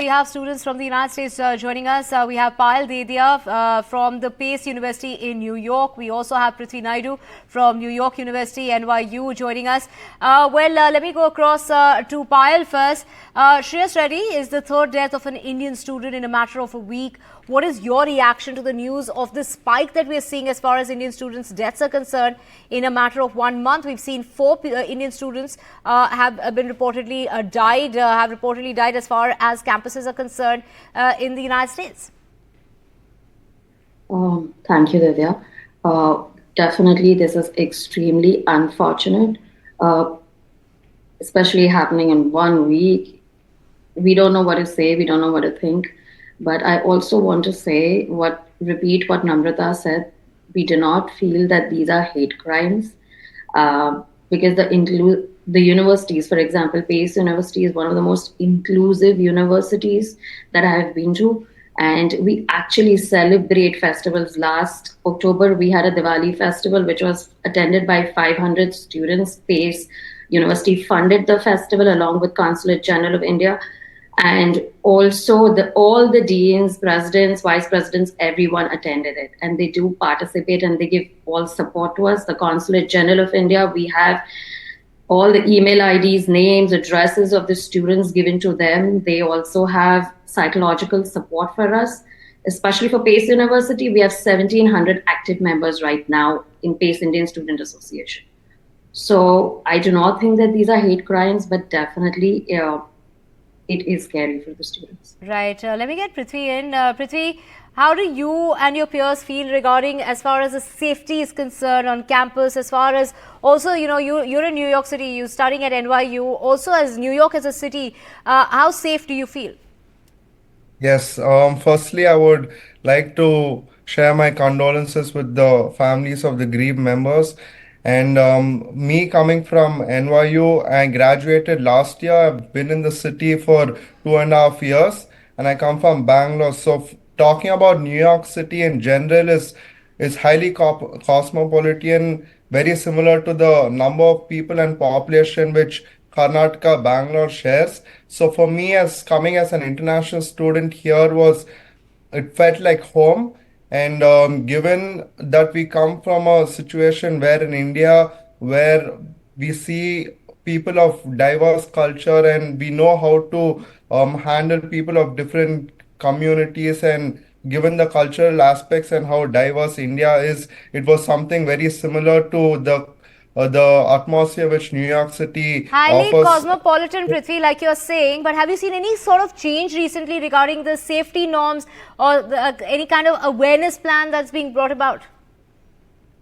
We have students from the United States joining us. We have Payal Dedhia from the Pace University in New York. We also have Prithvi Naidu from New York University, NYU, joining us. Let me go across to Payal first. Shreyas Reddy is the third death of an Indian student in a matter of a week. What is your reaction to the news of the spike that we are seeing as far as Indian students' deaths are concerned in a matter of 1 month? We've seen four Indian students have reportedly died as far as campuses are concerned in the United States. Thank you, Dedhia. Definitely, this is extremely unfortunate, especially happening in 1 week. We don't know what to say, we don't know what to think. But I also want to repeat what Namrata said. We do not feel that these are hate crimes because the universities, for example, Pace University is one of the most inclusive universities that I have been to. And we actually celebrate festivals. Last October, we had a Diwali festival, which was attended by 500 students. Pace University funded the festival along with Consulate General of India. And also all the deans, presidents, vice presidents, everyone attended it. And they do participate and they give all support to us. The Consulate General of India, we have all the email IDs, names, addresses of the students given to them. They also have psychological support for us, especially for Pace University. We have 1,700 active members right now in Pace Indian Student Association. So I do not think that these are hate crimes, but definitely it is scary for the students. Right. Let me get Prithvi in. Prithvi, how do you and your peers feel regarding as far as the safety is concerned on campus, as far as also, you're in New York City, you're studying at NYU, also as New York as a city, how safe do you feel? Yes, firstly, I would like to share my condolences with the families of the grieved members. And me coming from NYU, I graduated last year. I've been in the city for 2.5 years, and I come from Bangalore. So, talking about New York City in general is highly cosmopolitan, very similar to the number of people and population which Karnataka, Bangalore shares. So for me, as coming as an international student here, it felt like home. And given that we come from a situation where in India, where we see people of diverse culture and we know how to handle people of different communities, and given the cultural aspects and how diverse India is, it was something very similar to the atmosphere which New York City Highly offers. cosmopolitan, Prithvi, like you're saying, but have you seen any sort of change recently regarding the safety norms or any kind of awareness plan that's being brought about?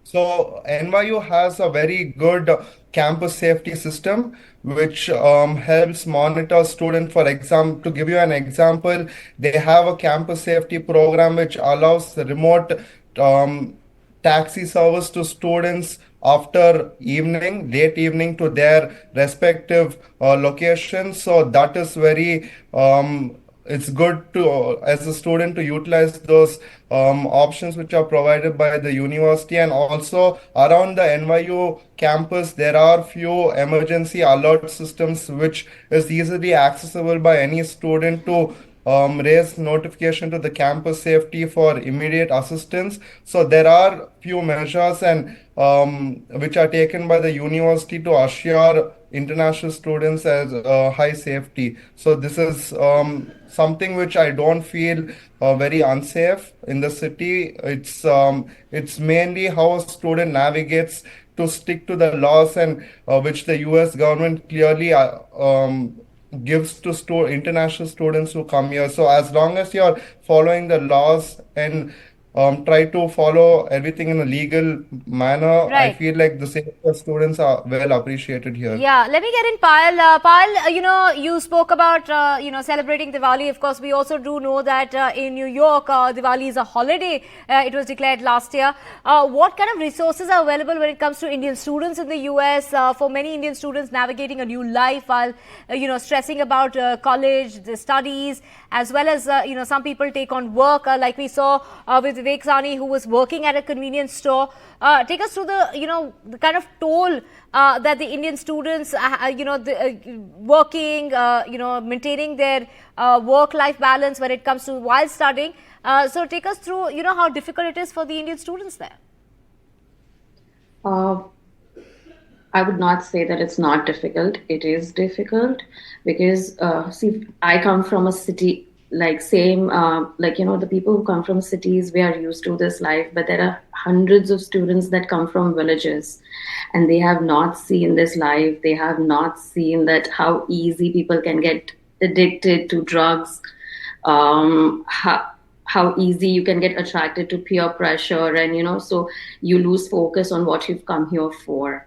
So NYU has a very good campus safety system which helps monitor students. For example, to give you an example, they have a campus safety program which allows remote um, taxi service to students after late evening to their respective locations. So that is very it's good to as a student to utilize those options which are provided by the university. And also around the NYU campus there are few emergency alert systems which is easily accessible by any student to raise notification to the campus safety for immediate assistance. So there are few measures and which are taken by the university to assure international students as high safety. So this is something which I don't feel very unsafe in the city. It's mainly how a student navigates to stick to the laws, and which the US government clearly gives to international students who come here. So as long as you're following the laws and try to follow everything in a legal manner, I Right. feel like the safety of students are well appreciated here. Yeah, let me get in Payal. Payal, you spoke about, celebrating Diwali. Of course, we also do know that in New York, Diwali is a holiday. It was declared last year. What kind of resources are available when it comes to Indian students in the US? For many Indian students navigating a new life while, stressing about college, the studies, as well as, some people take on work, like we saw with Vivek Sani, who was working at a convenience store. Take us through the kind of toll that the Indian students, working, maintaining their work-life balance when it comes to while studying. So take us through, how difficult it is for the Indian students there. I would not say that it's not difficult. It is difficult because, see, I come from a city, the people who come from cities, we are used to this life, but there are hundreds of students that come from villages and they have not seen this life. They have not seen that how easy people can get addicted to drugs, how easy you can get attracted to peer pressure, and so you lose focus on what you've come here for.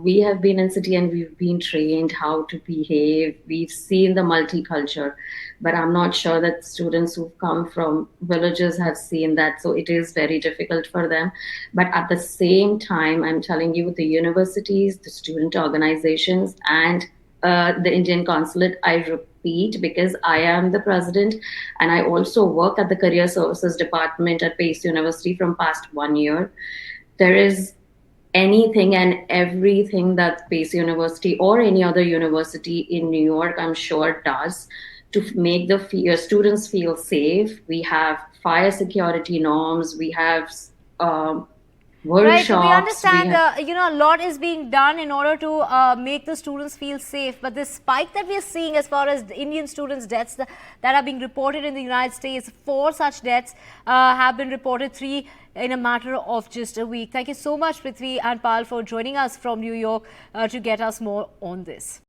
We have been in city and we've been trained how to behave. We've seen the multicultural, but I'm not sure that students who've come from villages have seen that. So it is very difficult for them. But at the same time, I'm telling you, the universities, the student organizations, and the Indian consulate, I repeat, because I am the president and I also work at the Career Services Department at Pace University from past 1 year. There is anything and everything that Pace University or any other university in New York, I'm sure, does to make the students feel safe. We have fire security norms. We have workshops. Right, we understand, a lot is being done in order to make the students feel safe. But this spike that we are seeing as far as the Indian students' deaths that are being reported in the United States, 4 such deaths have been reported, 3 in a matter of just a week. Thank you so much, Prithvi and Payal, for joining us from New York to get us more on this.